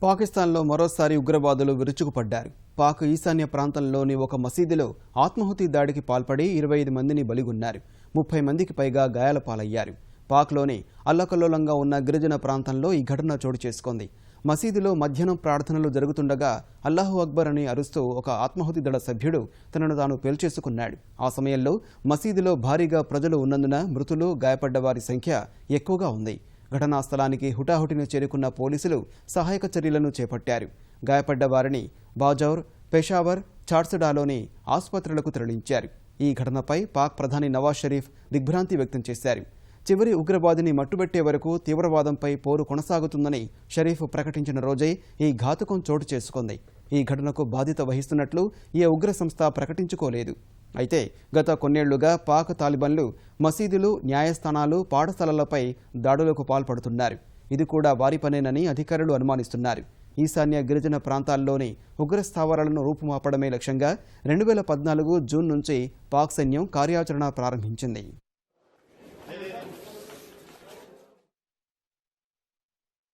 పాకిస్తాన్లో మరోసారి ఉగ్రవాదులు విరుచుకుపడ్డారు. పాక్ ఈశాన్య ప్రాంతంలోని ఒక మసీదులో ఆత్మాహుతి దాడికి పాల్పడి 25 మందిని బలిగొన్నారు. 30 మందికి పైగా గాయాల పాలయ్యారు. పాక్లోని అల్లకల్లోలంగా ఉన్న గిరిజన ప్రాంతంలో ఈ ఘటన చోటు చేసుకుంది. మసీదులో మధ్యాహ్నం ప్రార్థనలు జరుగుతుండగా అల్లాహు అక్బర్ అని అరుస్తూ ఒక ఆత్మాహుతి దళ సభ్యుడు తనను తాను పేల్చేసుకున్నాడు. ఆ సమయంలో మసీదులో భారీగా ప్రజలు ఉన్నందున మృతులు, గాయపడ్డ వారి సంఖ్య ఎక్కువగా ఉంది. ఘటనా స్థలానికి హుటాహుటిన చేరుకున్న పోలీసులు సహాయక చర్యలను చేపట్టారు. గాయపడ్డ వారిని బాజౌర్, పెషావర్, చార్సడాలోని ఆసుపత్రులకు తరలించారు. ఈ ఘటనపై పాక్ ప్రధాని నవాజ్ షరీఫ్ దిగ్భ్రాంతి వ్యక్తం చేశారు. చివరి ఉగ్రవాదిని మట్టుబెట్టే వరకు తీవ్రవాదంపై పోరు కొనసాగుతుందని షరీఫ్ ప్రకటించిన రోజే ఈ ఘాతుకం చోటు చేసుకుంది. ఈ ఘటనకు బాధ్యత వహిస్తున్నట్లు ఏ ఉగ్ర సంస్థ ప్రకటించుకోలేదు. అయితే గత కొన్నేళ్లుగా పాక్ తాలిబాన్లు మసీదులు, న్యాయస్థానాలు, పాఠశాలలపై దాడులకు పాల్పడుతున్నారు. ఇది కూడా వారి పనేనని అధికారులు అనుమానిస్తున్నారు. ఈశాన్య గిరిజన ప్రాంతాల్లోని ఉగ్ర స్థావరాలను రూపుమాపడమే లక్ష్యంగా 2014 జూన్ నుంచి పాక్ సైన్యం కార్యాచరణ ప్రారంభించింది.